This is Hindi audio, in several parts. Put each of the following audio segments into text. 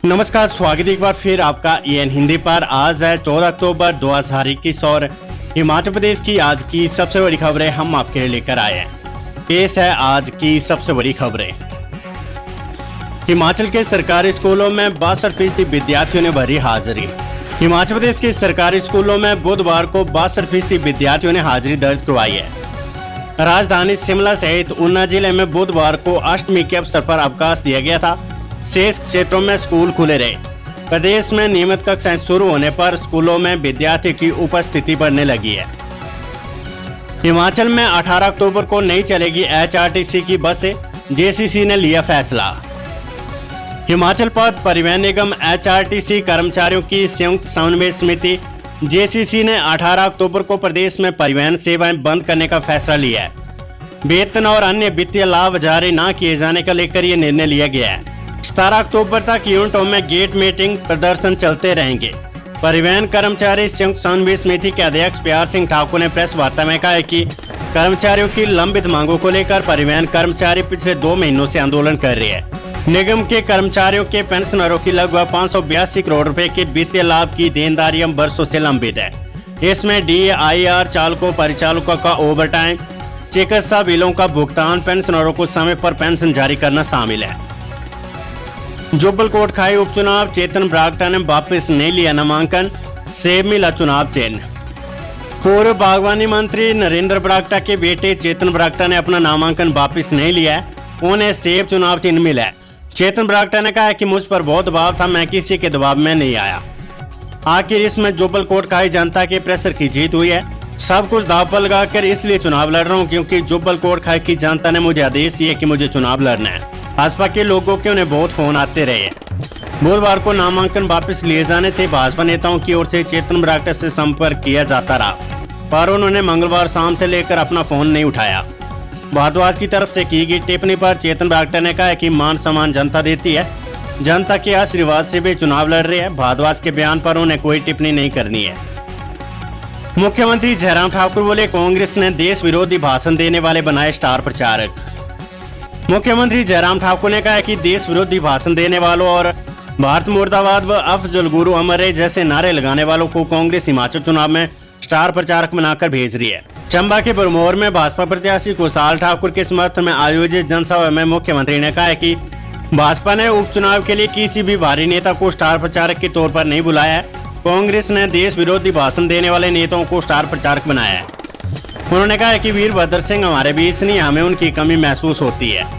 नमस्कार, स्वागत है एक बार फिर आपका EN हिंदी पर। आज है 14 अक्टूबर 2021 और हिमाचल प्रदेश की आज की सबसे बड़ी खबरें हम आपके लिए लेकर आए हैं। पेश है आज की सबसे बड़ी खबरें। हिमाचल के सरकारी स्कूलों में 62% विद्यार्थियों ने भरी हाजिरी। हिमाचल प्रदेश के सरकारी स्कूलों में बुधवार को 62% विद्यार्थियों ने हाजिरी दर्ज करवाई है। राजधानी शिमला सहित ऊना जिले में बुधवार को अष्टमी के अवसर पर अवकाश दिया गया था। शेष क्षेत्रों में स्कूल खुले रहे। प्रदेश में नियमित कक्षाएं शुरू होने पर स्कूलों में विद्यार्थियों की उपस्थिति बढ़ने लगी है। हिमाचल में 18 अक्टूबर को नहीं चलेगी HRTC की बसें, JCC ने लिया फैसला। हिमाचल पथ परिवहन निगम HRTC कर्मचारियों की संयुक्त समन्वय समिति JCC ने 18 अक्टूबर को प्रदेश में परिवहन सेवाएं बंद करने का फैसला लिया है। वेतन और अन्य वित्तीय लाभ जारी न किए जाने को लेकर यह निर्णय लिया गया है। 17 अक्टूबर तक यूनिटों में गेट मीटिंग प्रदर्शन चलते रहेंगे। परिवहन कर्मचारी संयुक्त समन्वय समिति के अध्यक्ष प्यार सिंह ठाकुर ने प्रेस वार्ता में कहा कि कर्मचारियों की लंबित मांगों को लेकर परिवहन कर्मचारी पिछले 2 महीनों से आंदोलन कर रहे हैं। निगम के कर्मचारियों के पेंशनरों की लगभग 582 करोड़ रुपए के वित्तीय लाभ की देनदारियां वर्षों से लंबित है। इसमें DAIR चालकों परिचालकों का ओवरटाइम, चिकित्सा बिलों का भुगतान, पेंशनरों को समय पर पेंशन जारी करना शामिल है। जुब्बल कोटखाई उपचुनाव, चेतन बरागटा ने वापस नहीं लिया नामांकन, सेब मिला चुनाव चिन्ह। पूर्व बागवानी मंत्री नरेंद्र बरागटा के बेटे चेतन बरागटा ने अपना नामांकन वापस नहीं लिया है। उन्हें सेब चुनाव चिन्ह मिला है। चेतन बरागटा ने कहा कि मुझ पर बहुत दबाव था, मैं किसी के दबाव में नहीं आया। आखिर इसमें जुब्बल कोटखाई जनता के प्रेशर की जीत हुई है। सब कुछ दांव पर लगाकर इसलिए चुनाव लड़ रहा हूँ क्योंकि जुब्बल कोटखाई की जनता ने मुझे आदेश दिए कि मुझे चुनाव लड़ना है। भाजपा के लोगों के उन्हें बहुत फोन आते रहे। बुधवार को नामांकन वापस लिए जाने थे। भाजपा नेताओं की ओर से चेतन बरागटा से संपर्क किया जाता रहा, पर उन्होंने मंगलवार शाम से लेकर अपना फोन नहीं उठाया। भारद्वाज की तरफ से की गई टिप्पणी पर चेतन बरागटा ने कहा कि मान सम्मान जनता देती है, जनता के आशीर्वाद से वे चुनाव लड़ रहे हैं। भारद्वाज के बयान पर उन्हें कोई टिप्पणी नहीं करनी है। मुख्यमंत्री जयराम ठाकुर बोले, कांग्रेस ने देश विरोधी भाषण देने वाले बनाए स्टार प्रचारक। मुख्यमंत्री जयराम ठाकुर ने कहा कि देश विरोधी भाषण देने वालों और भारत मुर्दाबाद व अफजल गुरु अमर रहे जैसे नारे लगाने वालों को कांग्रेस हिमाचल चुनाव में स्टार प्रचारक बनाकर भेज रही है। चंबा के बरमौर में भाजपा प्रत्याशी कुशाल ठाकुर के समर्थन में आयोजित जनसभा में मुख्यमंत्री ने कहा कि भाजपा ने उपचुनाव के लिए किसी भी भारी नेता को स्टार प्रचारक के तौर पर नहीं बुलाया है। कांग्रेस ने देश विरोधी भाषण देने वाले नेताओं को स्टार प्रचारक बनाया है। उन्होंने कहा कि वीरभद्र सिंह हमारे बीच नहीं, हमें उनकी कमी महसूस होती है।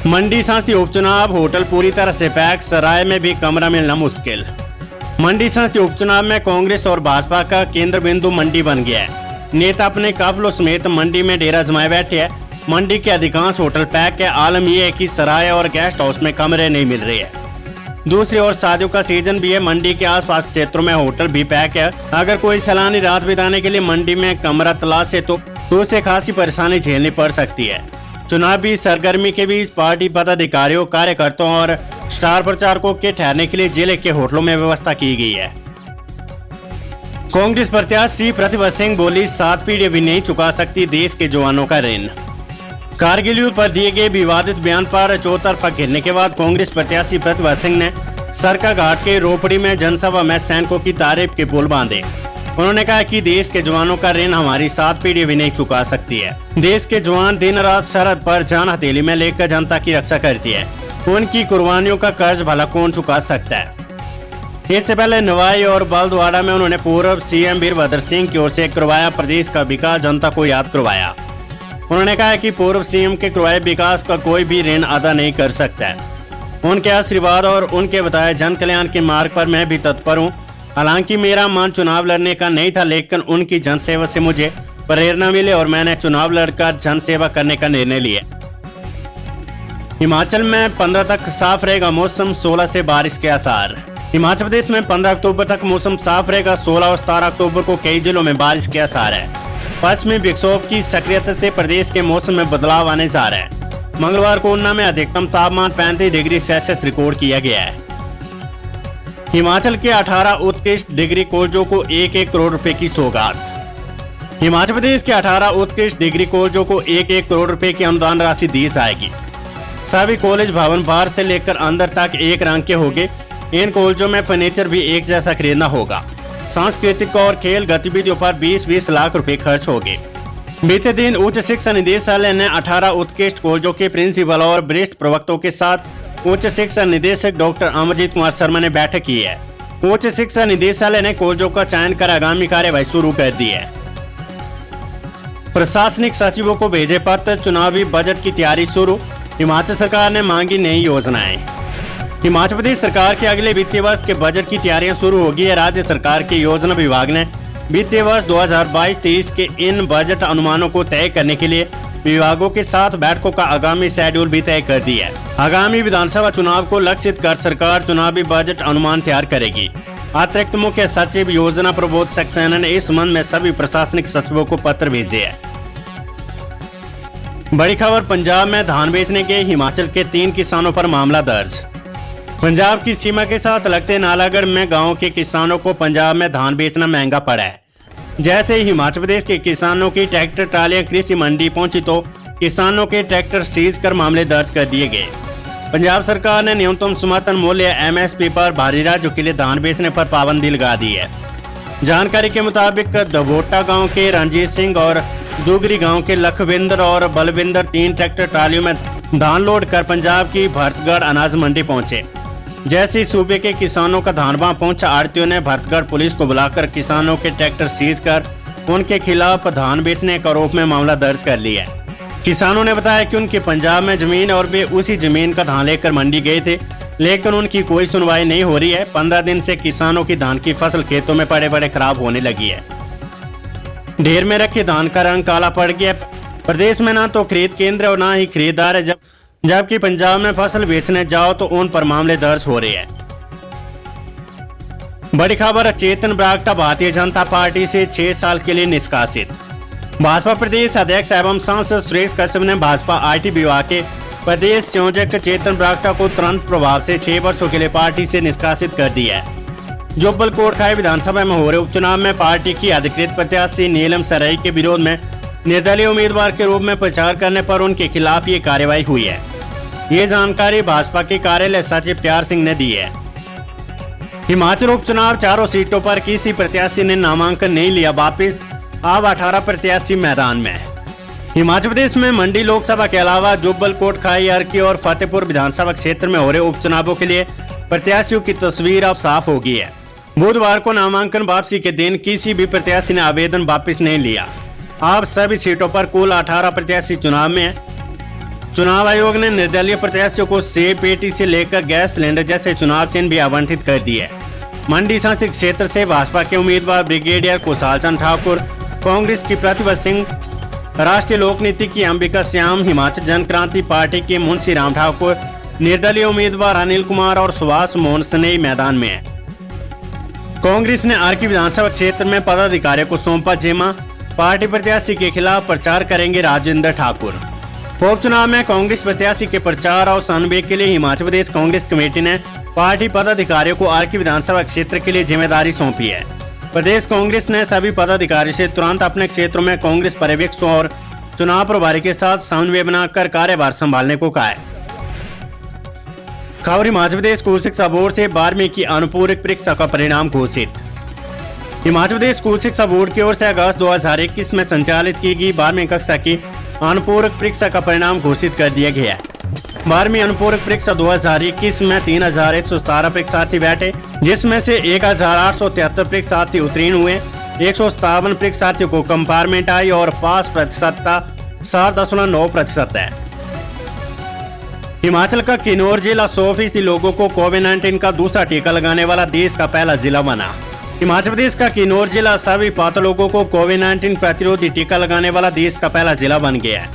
मंडी संसदीय उपचुनाव, होटल पूरी तरह से पैक, सराय में भी कमरा मिलना मुश्किल। मंडी संसदीय उपचुनाव में कांग्रेस और भाजपा का केंद्र बिंदु मंडी बन गया है। नेता अपने काफिलों समेत मंडी में डेरा जमाए बैठे हैं। मंडी के अधिकांश होटल पैक है। आलम यह है कि सराय और गेस्ट हाउस में कमरे नहीं मिल रहे हैं। दूसरी ओर शादियों का सीजन भी है। मंडी के आसपास क्षेत्रों में होटल भी पैक है। अगर कोई सैलानी रात बिताने के लिए मंडी में कमरा तलाशे तो उसे खासी परेशानी झेलनी पड़ सकती है। चुनावी सरगर्मी के बीच पार्टी पदाधिकारियों, कार्यकर्ताओं और स्टार प्रचारकों के ठहरने के लिए जिले के होटलों में व्यवस्था की गई है। कांग्रेस प्रत्याशी प्रतिभा सिंह बोली, 7 पीढ़ी भी नहीं चुका सकती देश के जवानों का ऋण। कारगिल युद्ध पर दिए गए विवादित बयान पर चौतरफा घेरने के बाद कांग्रेस प्रत्याशी प्रतिभा सिंह ने सरका घाट के रोपड़ी में जनसभा में सैनिकों की तारीफ के पुल बांधे। उन्होंने कहा कि देश के जवानों का ऋण हमारी 7 पीढ़ी भी नहीं चुका सकती है। देश के जवान दिन रात सरहद पर जान हथेली में लेकर जनता की रक्षा करती है। उनकी कुर्बानियों का कर्ज भला कौन चुका सकता है। इससे पहले नवाई और बालदवाड़ा में उन्होंने पूर्व CM वीरभद्र सिंह की ओर से करवाया प्रदेश का विकास जनता को याद करवाया। उन्होंने कहा कि पूर्व CM के करवाए विकास का कोई भी ऋण अदा नहीं कर सकता है। उनके आशीर्वाद और उनके बताए जन कल्याण के मार्ग पर मैं भी तत्पर हूँ। हालांकि मेरा मन चुनाव लड़ने का नहीं था, लेकिन उनकी जनसेवा से मुझे प्रेरणा मिली और मैंने चुनाव लड़कर जनसेवा करने का निर्णय लिया। हिमाचल में 15 तक साफ रहेगा मौसम, 16 से बारिश के आसार। हिमाचल प्रदेश में 15 अक्टूबर तक मौसम साफ रहेगा। 16 और 17 अक्टूबर को कई जिलों में बारिश के आसार है। पश्चिमी विक्षोभ की सक्रियता से प्रदेश के मौसम में बदलाव आने जा रहा है। मंगलवार को ऊना में अधिकतम तापमान 35 डिग्री सेल्सियस रिकॉर्ड किया गया है। हिमाचल के 18 उत्कृष्ट डिग्री कॉलेजों को 1-1 करोड़ रुपए की सौगात। हिमाचल प्रदेश के 18 उत्कृष्ट डिग्री कॉलेजों को 1-1 करोड़ रुपए की अनुदान राशि दी जाएगी। सभी कॉलेज भवन बाहर से लेकर अंदर तक एक रंग के होंगे। इन कॉलेजों में फर्नीचर भी एक जैसा खरीदना होगा। सांस्कृतिक और खेल गतिविधियों पर 20-20 लाख रुपए खर्च होंगे। बीते दिन उच्च शिक्षा निदेशालय ने 18 उत्कृष्ट कॉलेजों के प्रिंसिपल और वरिष्ठ प्रवक्तों के साथ उच्च शिक्षा निदेशक डॉक्टर अमरजीत कुमार शर्मा ने बैठक की है। उच्च शिक्षा निदेशालय ने कॉलेजों का चयन कर आगामी कार्यवाही शुरू कर दी है। प्रशासनिक सचिवों को भेजे पत्र, चुनावी बजट की तैयारी शुरू। हिमाचल सरकार ने मांगी नई योजनाएं। हिमाचल प्रदेश सरकार के अगले वित्तीय वर्ष के बजट की तैयारियां शुरू होगी है। राज्य सरकार के योजना विभाग ने वित्तीय वर्ष 2022-23 के इन बजट अनुमानों को तय करने के लिए विभागों के साथ बैठकों का आगामी शेड्यूल भी तय कर दिया है। आगामी विधानसभा चुनाव को लक्षित कर सरकार चुनावी बजट अनुमान तैयार करेगी। अतिरिक्त मुख्य सचिव योजना प्रबोध सक्सेना ने इस संबंध में सभी प्रशासनिक सचिवों को पत्र भेजे हैं। बड़ी खबर, पंजाब में धान बेचने गए हिमाचल के 3 किसानों पर मामला दर्ज। पंजाब की सीमा के साथ लगते नालागढ़ में गांव के किसानों को पंजाब में धान बेचना महंगा पड़ा है। जैसे ही हिमाचल प्रदेश के किसानों की ट्रैक्टर ट्रालियां कृषि मंडी पहुंची तो किसानों के ट्रैक्टर सीज कर मामले दर्ज कर दिए गए। पंजाब सरकार ने न्यूनतम समर्थन मूल्य MSP पर भारी राज्यों के लिए धान बेचने पर पाबंदी लगा दी है। जानकारी के मुताबिक दबोटा गांव के रंजीत सिंह और दुगरी गांव के लखविंदर और बलविंदर 3 ट्रैक्टर ट्रालियों में धान लोड कर पंजाब की भरतगढ़ अनाज मंडी पहुंचे। जैसे ही सूबे के किसानों का धान वहां पहुंचा, आड़तियों ने भरतगढ़ पुलिस को बुलाकर किसानों के ट्रैक्टर सीज कर उनके खिलाफ धान बेचने के आरोप में मामला दर्ज कर लिया है। किसानों ने बताया कि उनके पंजाब में जमीन और वे उसी जमीन का धान लेकर मंडी गए थे, लेकिन उनकी कोई सुनवाई नहीं हो रही है। 15 दिन से किसानों की धान की फसल खेतों में पड़े पड़े खराब होने लगी है। ढेर में रखे धान का रंग काला पड़ गया। प्रदेश में ना तो खरीद केंद्र और ना ही खरीदार है, जबकि पंजाब में फसल बेचने जाओ तो उन पर मामले दर्ज हो रहे हैं। बड़ी खबर, चेतन बरागटा भारतीय जनता पार्टी से 6 साल के लिए निष्कासित। भाजपा प्रदेश अध्यक्ष एवं सांसद सुरेश कश्यप ने भाजपा IT विभाग के प्रदेश संयोजक चेतन बरागटा को तुरंत प्रभाव से 6 वर्षों के लिए पार्टी से निष्कासित कर दिया है। जुब्बल कोटखाई विधानसभा में हो रहे उपचुनाव में पार्टी की अधिकृत प्रत्याशी नीलम सराई के विरोध में निर्दलीय उम्मीदवार के रूप में प्रचार करने पर उनके खिलाफ ये कार्रवाई हुई है। ये जानकारी भाजपा के कार्यालय सचिव प्यार सिंह ने दी है। हिमाचल उपचुनाव, चारों सीटों पर किसी प्रत्याशी ने नामांकन नहीं लिया वापिस। अब 18 प्रत्याशी मैदान में। हिमाचल प्रदेश में मंडी लोकसभा के अलावा जुब्बल कोटखाई, अर्की और फतेहपुर विधानसभा क्षेत्र में हो रहे उपचुनावों के लिए प्रत्याशियों की तस्वीर अब साफ हो गई है। बुधवार को नामांकन वापसी के दिन किसी भी प्रत्याशी ने आवेदन वापस नहीं लिया। अब सभी सीटों पर कुल 18 प्रत्याशी चुनाव में है। चुनाव आयोग ने निर्दलीय प्रत्याशियों को सेब पेटी से लेकर गैस सिलेंडर जैसे चुनाव चिन्ह भी आवंटित कर दिए। मंडी संसदीय क्षेत्र से भाजपा के उम्मीदवार ब्रिगेडियर कुशाल चंद ठाकुर, कांग्रेस की प्रतिभा सिंह, राष्ट्रीय लोक नीति की अंबिका श्याम, हिमाचल जन क्रांति पार्टी के मुंशी राम ठाकुर, निर्दलीय उम्मीदवार अनिल कुमार और सुभाष मोहन सनेई मैदान में है। कांग्रेस ने अर्की विधानसभा क्षेत्र में पदाधिकारियों को सौंपा जिम्मा। पार्टी प्रत्याशी के खिलाफ प्रचार करेंगे राजेंद्र ठाकुर। उपचुनाव में कांग्रेस प्रत्याशी के प्रचार और समन्वय के लिए हिमाचल प्रदेश कांग्रेस कमेटी ने पार्टी पदाधिकारियों को अर्की विधानसभा क्षेत्र के लिए जिम्मेदारी सौंपी है। प्रदेश कांग्रेस ने सभी पदाधिकारियों से तुरंत अपने क्षेत्रों में कांग्रेस पर्यवेक्षकों और चुनाव प्रभारी के साथ समन्वय बनाकर कार्यभार संभालने को कहा है। खबर, हिमाचल प्रदेश स्कूल शिक्षा बोर्ड से 12वीं की अनुपूरक परीक्षा का परिणाम घोषित। हिमाचल प्रदेश स्कूल शिक्षा बोर्ड की ओर से अगस्त 2021 में संचालित की गई 12वीं कक्षा की अनुपूरक परीक्षा का परिणाम घोषित कर दिया गया है। 12वीं अनुपूरक परीक्षा 2021 में 3117 परीक्षार्थी बैठे, जिसमें से 1873 परीक्षार्थी उत्तीर्ण हुए। 157 परीक्षार्थियों को कंपार्टमेंट आई और पास प्रतिशतता 7.9% है। हिमाचल का किन्नौर जिला 100% लोगों को कोविड-19 का दूसरा टीका लगाने वाला देश का पहला जिला बना। हिमाचल प्रदेश का किन्नौर जिला सभी पात्र लोगों को कोविड-19 प्रतिरोधी टीका लगाने वाला देश का पहला जिला बन गया है।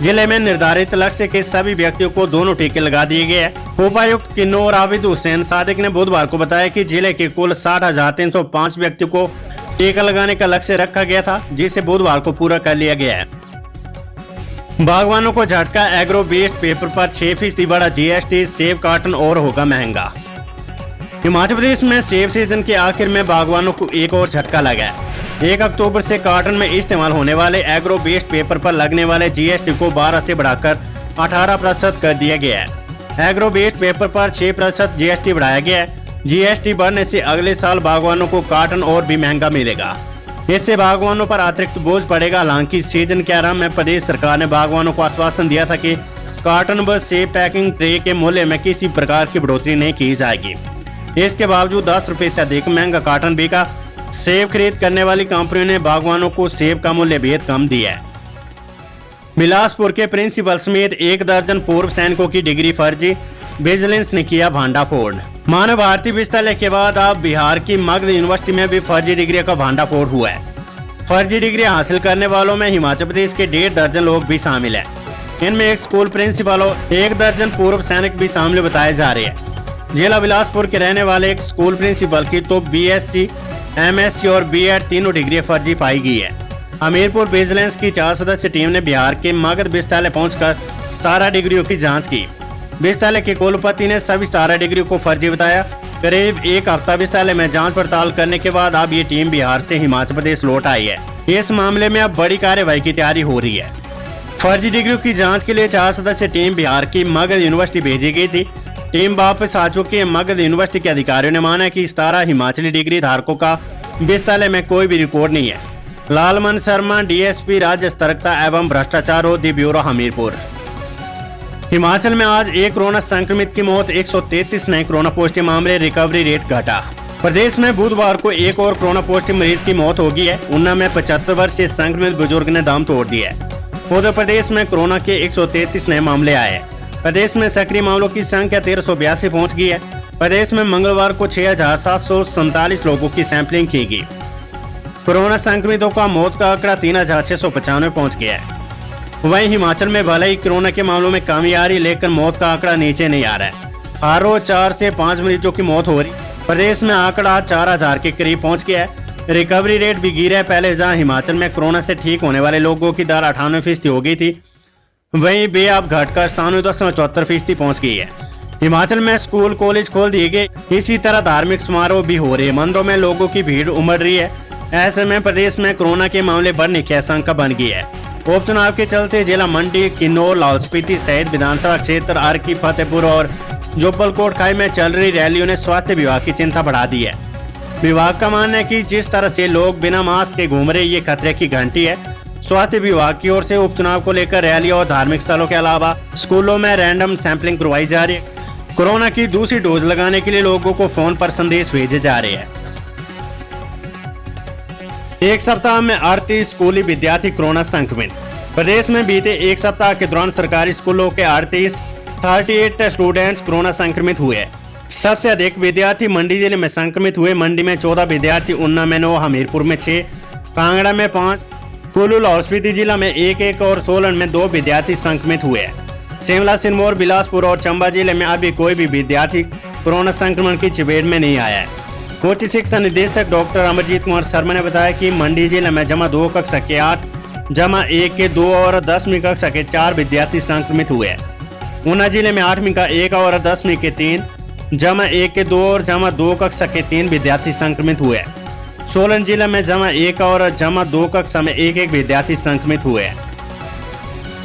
जिले में निर्धारित लक्ष्य के सभी व्यक्तियों को दोनों टीके लगा दिए गए हैं। उपायुक्त किन्नौर आबिद हुसैन सादिक ने बुधवार को बताया कि जिले के कुल 60,305 व्यक्तियों को टीका लगाने का लक्ष्य रखा गया था, जिसे बुधवार को पूरा कर लिया गया है। बागवानों को झटका, एग्रो बेस्ड पेपर पर 6% बढ़ा GST, सेब कार्टन और होगा महंगा। हिमाचल प्रदेश में सेब सीजन के आखिर में बागवानों को एक और झटका लगा है। 1 अक्टूबर से कार्टन में इस्तेमाल होने वाले एग्रो बेस्ड पेपर पर लगने वाले GST को 12 से बढ़ाकर 18% कर दिया गया है। एग्रो बेस्ड पेपर पर 6% GST बढ़ाया गया है। GST बढ़ने से अगले साल बागवानों को कॉटन और भी महंगा मिलेगा। इससे बागवानों पर अतिरिक्त बोझ पड़ेगा। हालांकि सीजन के आरंभ में प्रदेश सरकार ने बागवानों को आश्वासन दिया था कि कॉटन व सेब पैकिंग ट्रे के मूल्य में किसी प्रकार की बढ़ोतरी नहीं की जाएगी। इसके बावजूद 10 रुपए से अधिक महंगा कॉटन बिका। सेब खरीद करने वाली कंपनियों ने बागवानों को सेब का मूल्य बेहद कम दिया है। बिलासपुर के प्रिंसिपल समेत 1 दर्जन पूर्व सैनिकों की डिग्री फर्जी, विजिलेंस ने किया भांडाफोड़। मानव भारती विश्वविद्यालय के बाद अब बिहार की मगध यूनिवर्सिटी में भी फर्जी डिग्री का भांडाफोड़ हुआ है। फर्जी डिग्री हासिल करने वालों में हिमाचल प्रदेश के 1.5 दर्जन लोग भी शामिल हैं। इनमें एक स्कूल प्रिंसिपल और 1 दर्जन पूर्व सैनिक भी शामिल बताए जा रहे हैं। जिला बिलासपुर के रहने वाले एक स्कूल प्रिंसिपल की तो BSc, MSc और B.Ed तीनों डिग्री फर्जी पाई गई है। हमीरपुर विजिलेंस की 4 सदस्यीय टीम ने बिहार के मगध विश्वविद्यालय पहुंचकर 17 डिग्रियों की जांच की। विश्वविद्यालय के कुलपति ने सभी 17 डिग्री को फर्जी बताया। करीब 1 हफ्ता विश्वविद्यालय में जांच पड़ताल करने के बाद अब ये टीम बिहार से हिमाचल प्रदेश लौट आई है। इस मामले में अब बड़ी कार्रवाई की तैयारी हो रही है। फर्जी डिग्रियों की जांच के लिए 4 सदस्यीय टीम बिहार की मगध यूनिवर्सिटी भेजी गई थी। टीम वापस आ चुकी है। मगध यूनिवर्सिटी के अधिकारियों ने माना कि 17 हिमाचली डिग्री धारकों का विश्वविद्यालय में कोई भी रिकॉर्ड नहीं है। लालमन शर्मा, DSP राज्य सतर्कता एवं भ्रष्टाचार और दी ब्यूरो हमीरपुर। हिमाचल में आज एक कोरोना संक्रमित की मौत, 133 नए कोरोना पॉजिटिव मामले, रिकवरी रेट घटा। प्रदेश में बुधवार को एक और कोरोना पॉजिटिव मरीज की मौत हो गई है। ऊना में 75 वर्षीय संक्रमित बुजुर्ग ने दम तोड़ दिया है। उत्तर प्रदेश में कोरोना के 133 नए मामले आए हैं। प्रदेश में सक्रिय मामलों की संख्या 1382 पहुंच गई है। प्रदेश में मंगलवार को 6747 लोगों की सैंपलिंग की गई। कोरोना संक्रमितों का मौत का आंकड़ा 3695 पहुंच गया है। वहीं हिमाचल में भले ही कोरोना के मामलों में कमी आ रही, लेकिन मौत का आंकड़ा नीचे नहीं आ रहा है। हर रोज 4 से 5 मरीजों की मौत हो रही। प्रदेश में आंकड़ा 4000 के करीब पहुंच गया है। रिकवरी रेट भी गिरा है। पहले जहां हिमाचल में कोरोना से ठीक होने वाले लोगों की दर 98% हो गई थी, वहीं वे अब घटकर 97.74% पहुंच गई है। हिमाचल में स्कूल कॉलेज खोल दिए गए। इसी तरह धार्मिक समारोह भी हो रहे हैं। मंदिरों में लोगों की भीड़ उमड़ रही है। ऐसे में प्रदेश में कोरोना के मामले बढ़ने की आशंका बन गई है। उपचुनाव के चलते जिला मंडी, किन्नौर, लाहौल स्पीति सहित विधानसभा क्षेत्र अर्की, फतेहपुर और जुब्बल कोटखाई में चल रही रैलियों ने स्वास्थ्य विभाग की चिंता बढ़ा दी है। विभाग का मानना है कि जिस तरह से लोग बिना मास्क के घूम रहे, ये खतरे की घंटी है। स्वास्थ्य विभाग की ओर से उपचुनाव को लेकर रैलियों और धार्मिक स्थलों के अलावा स्कूलों में रैंडम सैंपलिंग करवाई जा रही है। कोरोना की दूसरी डोज लगाने के लिए लोगों को फोन पर संदेश भेजे जा रहे हैं। एक सप्ताह में 38 स्कूली विद्यार्थी कोरोना संक्रमित। प्रदेश में बीते एक सप्ताह के दौरान सरकारी स्कूलों के 38 स्टूडेंट्स कोरोना संक्रमित हुए। सबसे अधिक विद्यार्थी मंडी जिले में संक्रमित हुए। मंडी में 14 विद्यार्थी, ऊना में 9, हमीरपुर में 6, कांगड़ा में 5, कुल्लू लाहौल स्पीति जिला में 1 और सोलन में 2 विद्यार्थी संक्रमित हुए। शिमला, सिरमौर, बिलासपुर और चंबा जिले में अभी कोई भी विद्यार्थी कोरोना संक्रमण की चपेट में नहीं आया है। उच्च शिक्षा निदेशक डॉक्टर अमरजीत कुमार शर्मा ने बताया कि मंडी जिले में जमा 2 कक्षा के 8, जमा 1 के 2 और 10वीं कक्षा के 4 विद्यार्थी संक्रमित हुए। ऊना जिले में 8वीं का 1 और 10वीं के 3, जमा 1 के 2 और जमा 2 कक्षा के 3 विद्यार्थी संक्रमित हुए। सोलन जिले में जमा 1 और जमा 2 कक्षा में 1 विद्यार्थी संक्रमित हुए।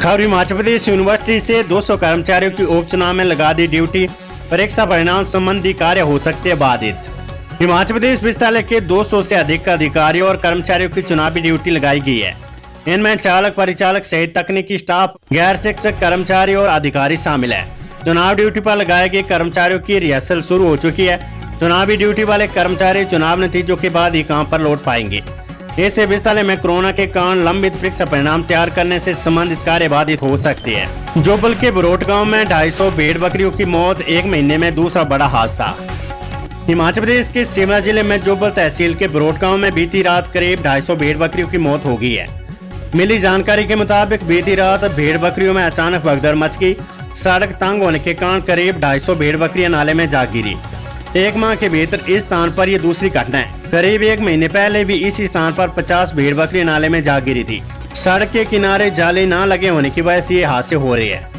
खबर हिमाचल प्रदेश यूनिवर्सिटी से 200 कर्मचारियों की उपचुनाव में लगा दी ड्यूटी। परीक्षा परिणाम संबंधी कार्य हो सकते हैं बाधित। हिमाचल प्रदेश विश्वविद्यालय के 200 से अधिक अधिकारियों और कर्मचारियों की चुनावी ड्यूटी लगाई गई है। इनमें चालक, परिचालक सहित तकनीकी स्टाफ, गैर शिक्षक कर्मचारी और अधिकारी शामिल है। चुनाव ड्यूटी पर लगाए गए कर्मचारियों की रिहर्सल शुरू हो चुकी है। चुनावी ड्यूटी वाले कर्मचारी चुनाव नतीजों के बाद ही काम पर लौट पाएंगे। ऐसे विश्वविद्यालय में कोरोना के कारण लंबित परीक्षा परिणाम तैयार करने से संबंधित कार्य बाधित हो सकती है। जोबल के बरोट गांव में 250 भेड़ बकरियों की मौत, 1 महीने में दूसरा बड़ा हादसा। हिमाचल प्रदेश के शिमला जिले में जोबल तहसील के बरोट गांव में बीती रात करीब 250 भेड़ बकरियों की मौत हो गई है। मिली जानकारी के मुताबिक बीती रात भेड़ बकरियों में अचानक भगदड़ मच गई। सड़क तंग होने के कारण करीब 250 भेड़ बकरियां नाले में जा गिरी। 1 माह के भीतर इस स्थान पर यह दूसरी घटना है। करीब 1 महीने पहले भी इसी स्थान पर 50 भेड़ बकरी नाले में जा गिरी थी। सड़क के किनारे जाली न लगे होने की वजह से ये हादसे हो रहे हैं।